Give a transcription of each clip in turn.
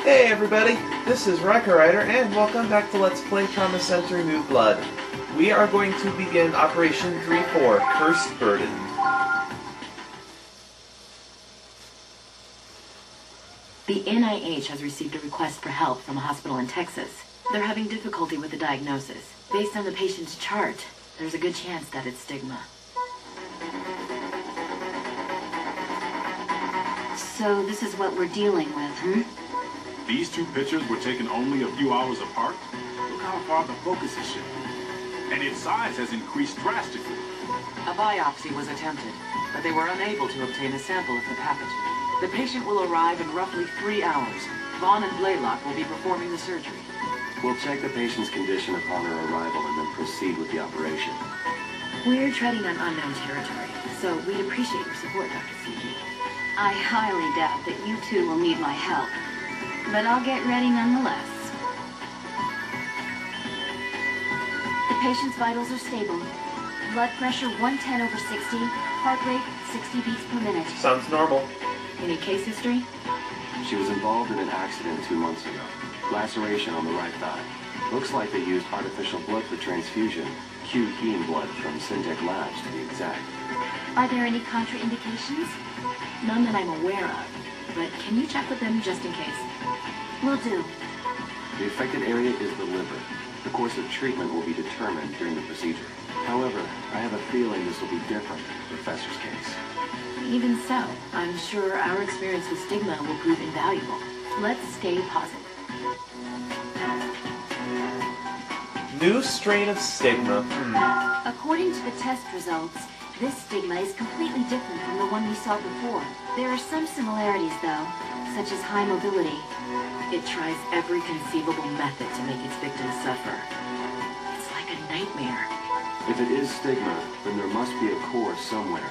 Hey everybody, this is Wrecker Rider, and welcome back to Let's Play Trauma Center New Blood. We are going to begin Operation 3-4, Cursed Burden. The NIH has received a request for help from a hospital in Texas. They're having difficulty with the diagnosis. Based on the patient's chart, there's a good chance that it's stigma. So this is what we're dealing with, These two pictures were taken only a few hours apart. Look how far the focus has shifted. And its size has increased drastically. A biopsy was attempted, but they were unable to obtain a sample of the pathogen. The patient will arrive in roughly 3 hours. Vaughn and Blaylock will be performing the surgery. We'll check the patient's condition upon her arrival and then proceed with the operation. We're treading on unknown territory, so we'd appreciate your support, Dr. CG. I highly doubt that you two will need my help, but I'll get ready nonetheless. The patient's vitals are stable. Blood pressure 110 over 60, heart rate 60 beats per minute. Sounds normal. Any case history? She was involved in an accident 2 months ago. Laceration on the right thigh. Looks like they used artificial blood for transfusion. Q-heme blood from Syntec Labs, to be exact. Are there any contraindications? None that I'm aware of, but can you check with them just in case? Will do. The affected area is the liver. The course of treatment will be determined during the procedure. However, I have a feeling this will be different in the professor's case. Even so, I'm sure our experience with stigma will prove invaluable. Let's stay positive. New strain of stigma. According to the test results, this stigma is completely different from the one we saw before. There are some similarities, though, such as high mobility. It tries every conceivable method to make its victims suffer. It's like a nightmare. If it is stigma, then there must be a core somewhere,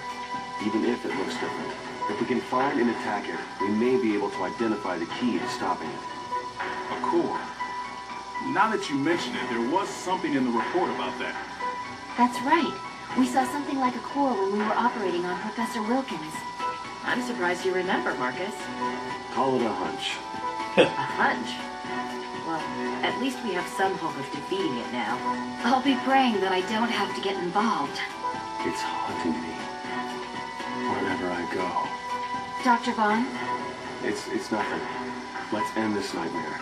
even if it looks different. If we can find and attack it, we may be able to identify the key to stopping it. A core. Now that you mention it, there was something in the report about that. That's right. We saw something like a core when we were operating on Professor Wilkins. I'm surprised you remember, Marcus. Call it a hunch. A hunch? Well, at least we have some hope of defeating it now. I'll be praying that I don't have to get involved. It's haunting me. Wherever I go. Dr. Vaughn? It's nothing. Let's end this nightmare.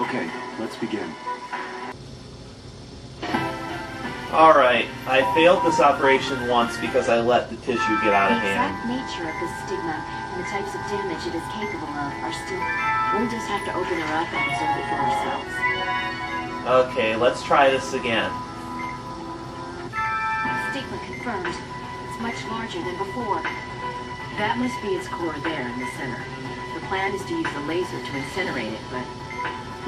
Okay, let's begin. Alright, I failed this operation once because I let the tissue get out of The hand. exact nature of the stigma and the types of damage it is capable of are still... We'll just have to open her up and observe it for ourselves. Okay, let's try this again. Stigma confirmed. It's much larger than before. That must be its core there in the center. The plan is to use the laser to incinerate it, but...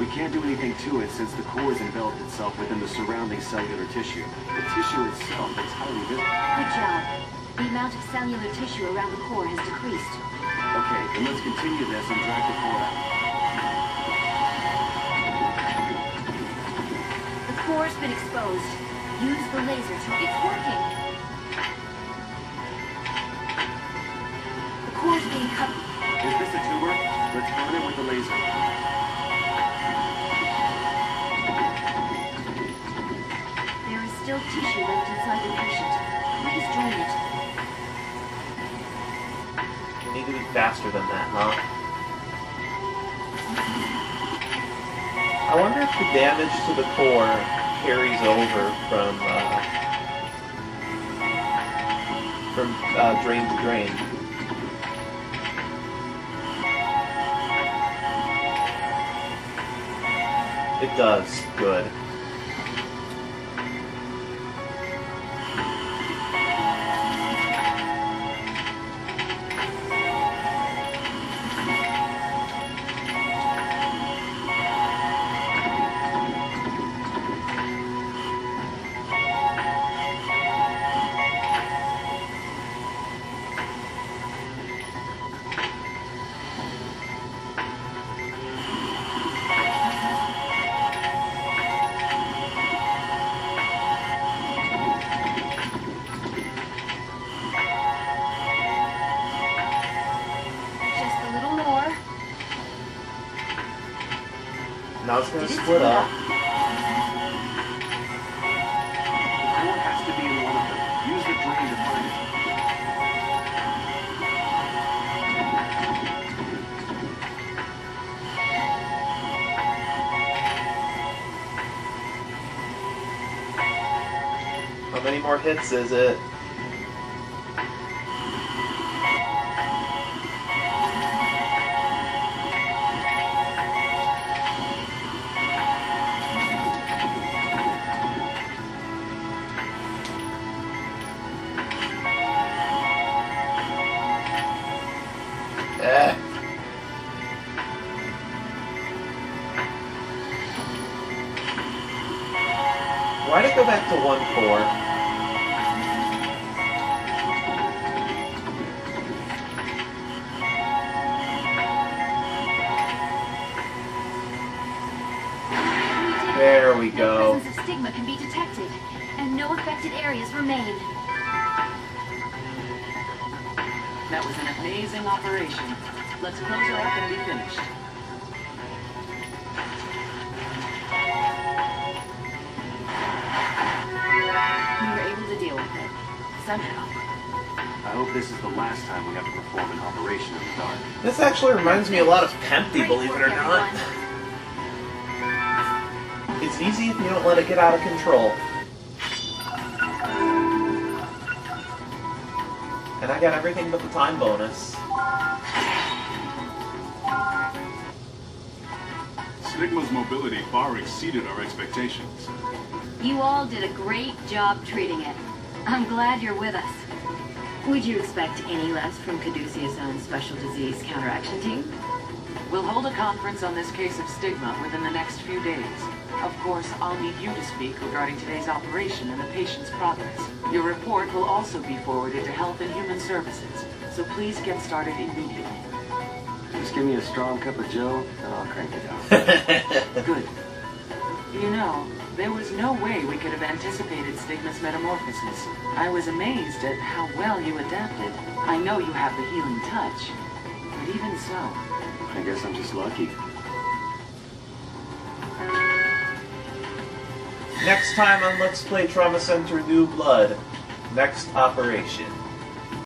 We can't do anything to it since the core has enveloped itself within the surrounding cellular tissue. The tissue itself is highly visible. Good job. The amount of cellular tissue around the core has decreased. Okay, then let's continue this and drag the core out. The core's been exposed. Use the laser to... It's working. The core's being cut. Is this a tumor? Let's burn it with the laser. There is still tissue left inside the patient. Please drain it. You need to be faster than that, huh? I wonder if the damage to the core carries over from drain to drain. It does. Good. Now it's gonna Did it split up. The cord has to be in one of them. Use the drain to find it. How many more hits is it? Why'd it go back to 1-4? There we The go. presence of stigma can be detected, and no affected areas remain. That was an amazing operation. Let's close her up and be finished. We were able to deal with it. Somehow. I hope this is the last time we have to perform an operation in the dark. This actually reminds me a lot of Tempty, believe it or not. It's easy if you don't let it get out of control. And I got everything but the time bonus. Stigma's mobility far exceeded our expectations. You all did a great job treating it. I'm glad you're with us. Would you expect any less from Caduceus' own special disease counteraction team? We'll hold a conference on this case of stigma within the next few days. Of course, I'll need you to speak regarding today's operation and the patient's progress. Your report will also be forwarded to Health and Human Services, so please get started immediately. Just give me a strong cup of joe, and I'll crank it out. Good. You know, there was no way we could have anticipated Stigma's metamorphosis. I was amazed at how well you adapted. I know you have the healing touch, but even so... I guess I'm just lucky. Next time on Let's Play Trauma Center New Blood. Next operation.